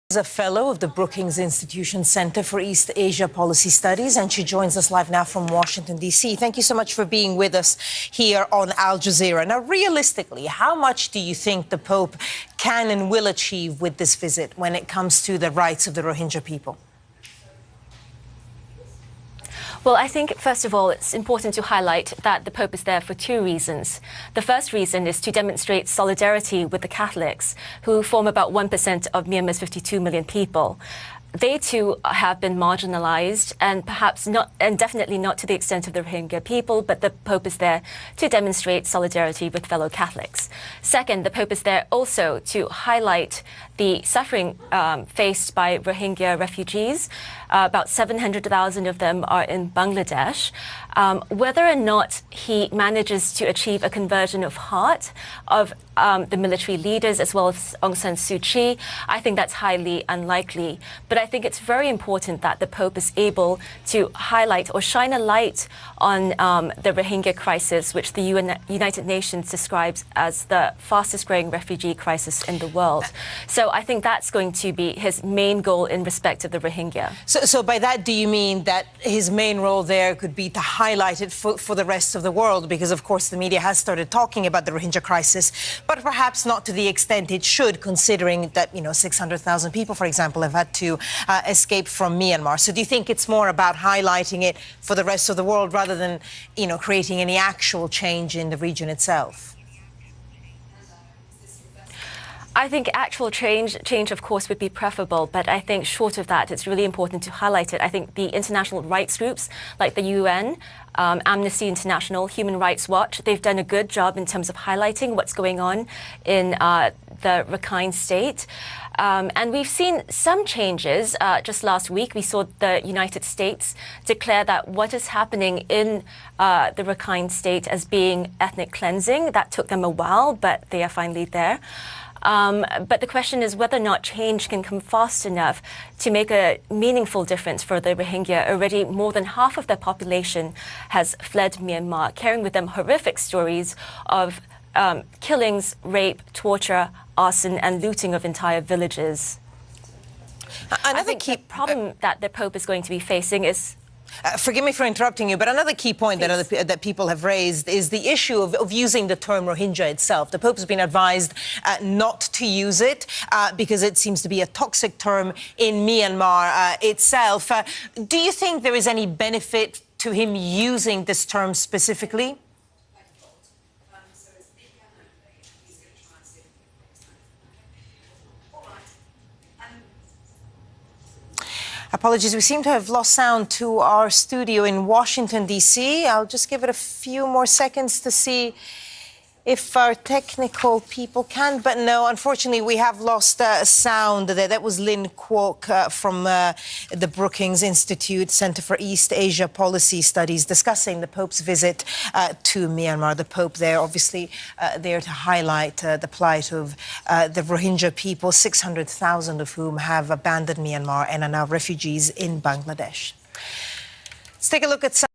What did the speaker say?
Is a fellow of the Brookings Institution Center for East Asia Policy Studies, and she joins us live now from Washington, D.C. Thank you so much for being with us here on Al Jazeera. Now, realistically, how much do you think the Pope can and will achieve with this visit when it comes to the rights of the Rohingya people? Well, I think, first of all, it's important to highlight that the Pope is there for two reasons. The first reason is to demonstrate solidarity with the Catholics, who form about 1% of Myanmar's 52 million people. They too have been marginalized, and perhaps not, and definitely not to the extent of the Rohingya people, but the Pope is there to demonstrate solidarity with fellow Catholics. Second, the Pope is there also to highlight the suffering faced by Rohingya refugees. About 700,000 of them are in Bangladesh. Whether or not he manages to achieve a conversion of heart of the military leaders as well as Aung San Suu Kyi, I think that's highly unlikely. But I think it's very important that the Pope is able to highlight or shine a light on the Rohingya crisis, which the United Nations describes as the fastest growing refugee crisis in the world. So I think that's going to be his main goal in respect of the Rohingya. So by that, do you mean that his main role there could be to highlight it for the rest of the world? Because, of course, the media has started talking about the Rohingya crisis, but perhaps not to the extent it should, considering that, 600,000 people, for example, have had to escape from Myanmar. So do you think it's more about highlighting it for the rest of the world rather than, creating any actual change in the region itself? I think actual change, of course, would be preferable. But I think short of that, it's really important to highlight it. I think the international rights groups like the UN, Amnesty International, Human Rights Watch, they've done a good job in terms of highlighting what's going on in the RAKHINE state. And we've seen some changes. Just last week, we saw the United States declare that what is happening in the RAKHINE state as being ethnic cleansing. That took them a while, but they are finally there. But the question is whether or not change can come fast enough to make a meaningful difference for the Rohingya. Already more than half of their population has fled Myanmar, carrying with them horrific stories of killings, rape, torture, arson and looting of entire villages. I think the problem that the Pope is going to be facing is... Forgive me for interrupting you, but another key point that people have raised is the issue of using the term Rohingya itself. The Pope has been advised not to use it because it seems to be a toxic term in Myanmar itself. Do you think there is any benefit to him using this term specifically? Apologies, we seem to have lost sound to our studio in Washington, D.C. I'll just give it a few more seconds to see if our technical people can. But no, unfortunately, we have lost sound there. That was Lynn Kuok from the Brookings Institute Center for East Asia Policy Studies discussing the Pope's visit to Myanmar. The Pope there, obviously, there to highlight the plight of the Rohingya people, 600,000 of whom have abandoned Myanmar and are now refugees in Bangladesh. Let's take a look at some